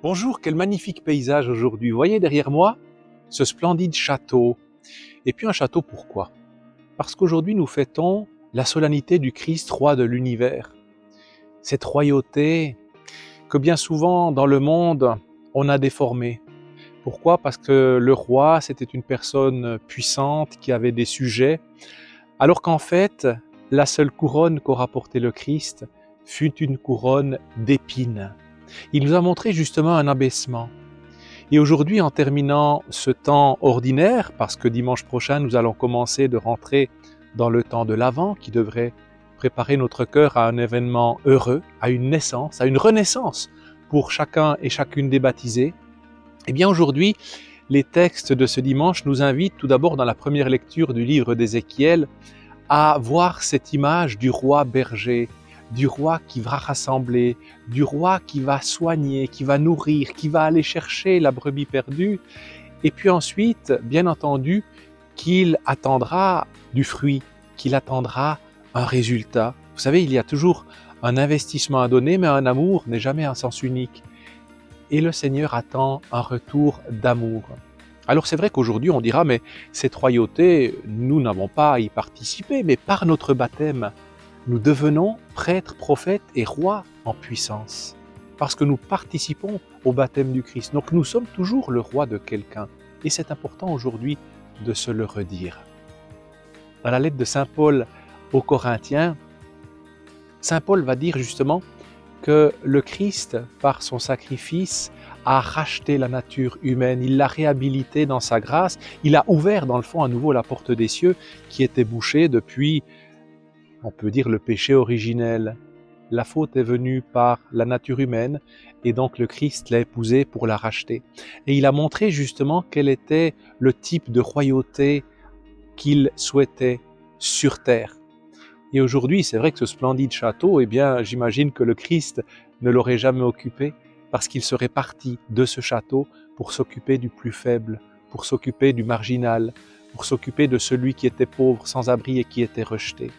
Bonjour, quel magnifique paysage aujourd'hui. Vous voyez derrière moi ce splendide château. Et puis un château pourquoi? Parce qu'aujourd'hui nous fêtons la solennité du Christ, roi de l'univers. Cette royauté que bien souvent dans le monde on a déformée. Pourquoi? Parce que le roi c'était une personne puissante qui avait des sujets, alors qu'en fait la seule couronne qu'aura portée le Christ fut une couronne d'épines. Il nous a montré justement un abaissement. Et aujourd'hui, en terminant ce temps ordinaire, parce que dimanche prochain, nous allons commencer de rentrer dans le temps de l'Avent, qui devrait préparer notre cœur à un événement heureux, à une naissance, à une renaissance pour chacun et chacune des baptisés, eh bien aujourd'hui, les textes de ce dimanche nous invitent tout d'abord dans la première lecture du livre d'Ézéchiel à voir cette image du roi berger, du roi qui va rassembler, du roi qui va soigner, qui va nourrir, qui va aller chercher la brebis perdue, et puis ensuite, bien entendu, qu'il attendra du fruit, qu'il attendra un résultat. Vous savez, il y a toujours un investissement à donner, mais un amour n'est jamais un sens unique. Et le Seigneur attend un retour d'amour. Alors c'est vrai qu'aujourd'hui on dira, mais cette royauté, nous n'avons pas à y participer, mais par notre baptême, nous devenons prêtres, prophètes et rois en puissance, parce que nous participons au baptême du Christ. Donc nous sommes toujours le roi de quelqu'un, et c'est important aujourd'hui de se le redire. Dans la lettre de Saint Paul aux Corinthiens, Saint Paul va dire justement que le Christ, par son sacrifice, a racheté la nature humaine, il l'a réhabilitée dans sa grâce, il a ouvert dans le fond à nouveau la porte des cieux qui était bouchée depuis, on peut dire, le péché originel. La faute est venue par la nature humaine et donc le Christ l'a épousée pour la racheter. Et il a montré justement quel était le type de royauté qu'il souhaitait sur terre. Et aujourd'hui, c'est vrai que ce splendide château, eh bien, j'imagine que le Christ ne l'aurait jamais occupé parce qu'il serait parti de ce château pour s'occuper du plus faible, pour s'occuper du marginal, pour s'occuper de celui qui était pauvre, sans abri et qui était rejeté.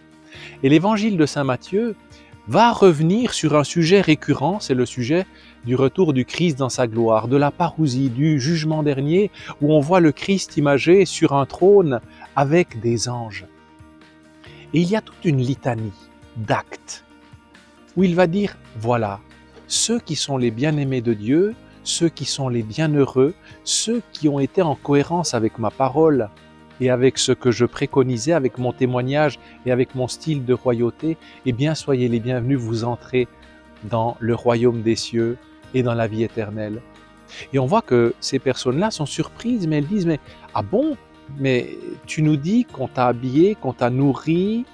Et l'évangile de Saint Matthieu va revenir sur un sujet récurrent, c'est le sujet du retour du Christ dans sa gloire, de la parousie, du jugement dernier, où on voit le Christ imagé sur un trône avec des anges. Et il y a toute une litanie d'actes où il va dire, voilà, ceux qui sont les bien-aimés de Dieu, ceux qui sont les bienheureux, ceux qui ont été en cohérence avec ma parole et avec ce que je préconisais, avec mon témoignage et avec mon style de royauté, eh bien soyez les bienvenus, vous entrez dans le royaume des cieux et dans la vie éternelle. Et on voit que ces personnes-là sont surprises, mais elles disent, mais ah bon? Mais tu nous dis qu'on t'a habillé, qu'on t'a nourri,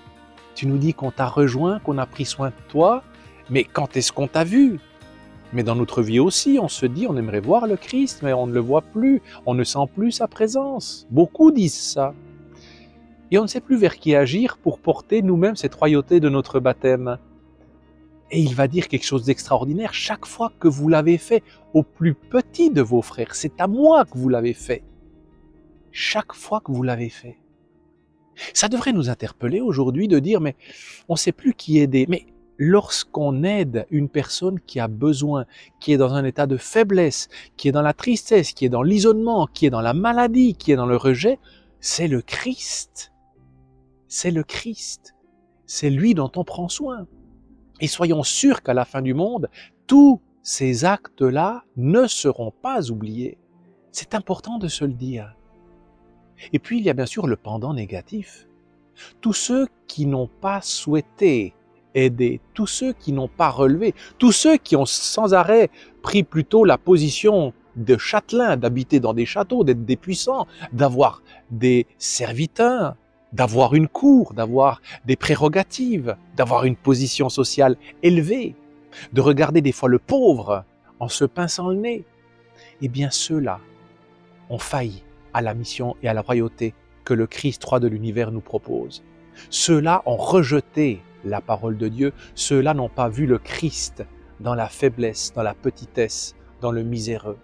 tu nous dis qu'on t'a rejoint, qu'on a pris soin de toi, mais quand est-ce qu'on t'a vu? Mais dans notre vie aussi, on se dit, on aimerait voir le Christ, mais on ne le voit plus, on ne sent plus sa présence. Beaucoup disent ça. Et on ne sait plus vers qui agir pour porter nous-mêmes cette royauté de notre baptême. Et il va dire quelque chose d'extraordinaire, chaque fois que vous l'avez fait au plus petit de vos frères, c'est à moi que vous l'avez fait. Chaque fois que vous l'avez fait. Ça devrait nous interpeller aujourd'hui de dire, mais on ne sait plus qui aider. Mais lorsqu'on aide une personne qui a besoin, qui est dans un état de faiblesse, qui est dans la tristesse, qui est dans l'isolement, qui est dans la maladie, qui est dans le rejet, c'est le Christ. C'est le Christ. C'est lui dont on prend soin. Et soyons sûrs qu'à la fin du monde, tous ces actes-là ne seront pas oubliés. C'est important de se le dire. Et puis il y a bien sûr le pendant négatif. Tous ceux qui n'ont pas souhaité aider, tous ceux qui n'ont pas relevé, tous ceux qui ont sans arrêt pris plutôt la position de châtelains, d'habiter dans des châteaux, d'être des puissants, d'avoir des serviteurs, d'avoir une cour, d'avoir des prérogatives, d'avoir une position sociale élevée, de regarder des fois le pauvre en se pinçant le nez. Eh bien ceux-là ont failli à la mission et à la royauté que le Christ, roi de l'univers, nous propose. Ceux-là ont rejeté la parole de Dieu, ceux-là n'ont pas vu le Christ dans la faiblesse, dans la petitesse, dans le miséreux.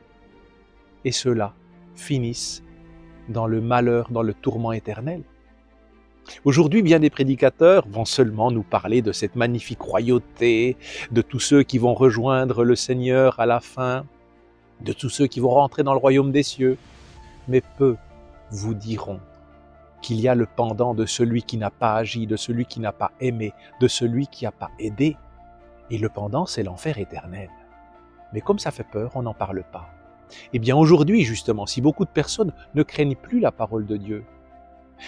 Et ceux-là finissent dans le malheur, dans le tourment éternel. Aujourd'hui, bien des prédicateurs vont seulement nous parler de cette magnifique royauté, de tous ceux qui vont rejoindre le Seigneur à la fin. de tous ceux qui vont rentrer dans le royaume des cieux, mais peu vous diront qu'il y a le pendant de celui qui n'a pas agi, de celui qui n'a pas aimé, de celui qui n'a pas aidé. Et le pendant, c'est l'enfer éternel. Mais comme ça fait peur, on n'en parle pas. Eh bien aujourd'hui, justement, si beaucoup de personnes ne craignent plus la parole de Dieu,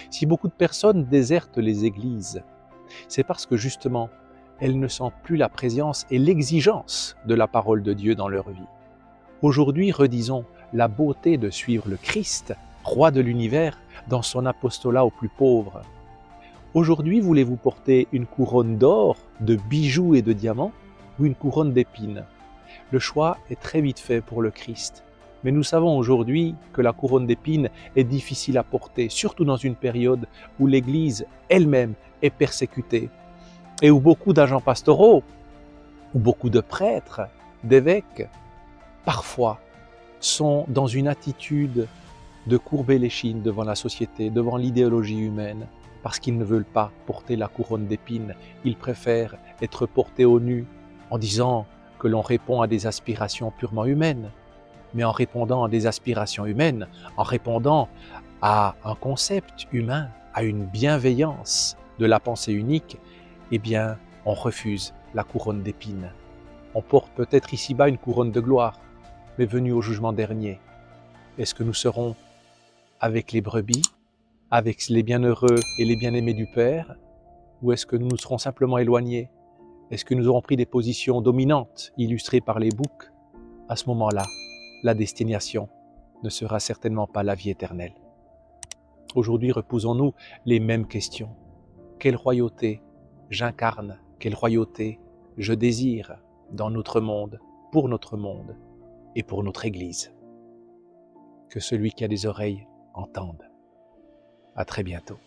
si beaucoup de personnes désertent les églises, c'est parce que justement, elles ne sentent plus la présence et l'exigence de la parole de Dieu dans leur vie. Aujourd'hui, redisons la beauté de suivre le Christ, roi de l'univers, dans son apostolat aux plus pauvres. Aujourd'hui, voulez-vous porter une couronne d'or, de bijoux et de diamants, ou une couronne d'épines? Le choix est très vite fait pour le Christ. Mais nous savons aujourd'hui que la couronne d'épines est difficile à porter, surtout dans une période où l'Église elle-même est persécutée et où beaucoup d'agents pastoraux, où beaucoup de prêtres, d'évêques, parfois sont dans une attitude de courber l'échine devant la société, devant l'idéologie humaine, parce qu'ils ne veulent pas porter la couronne d'épines. Ils préfèrent être portés au nu en disant que l'on répond à des aspirations purement humaines. Mais en répondant à des aspirations humaines, en répondant à un concept humain, à une bienveillance de la pensée unique, eh bien, on refuse la couronne d'épines. On porte peut-être ici-bas une couronne de gloire, mais venu au jugement dernier, est-ce que nous serons avec les brebis, avec les bienheureux et les bien-aimés du Père, ou est-ce que nous nous serons simplement éloignés? Est-ce que nous aurons pris des positions dominantes, illustrées par les boucs? À ce moment-là, la destination ne sera certainement pas la vie éternelle. Aujourd'hui, reposons-nous les mêmes questions. Quelle royauté j'incarne? Quelle royauté je désire dans notre monde, pour notre monde et pour notre Église? Que celui qui a des oreilles entende. À très bientôt.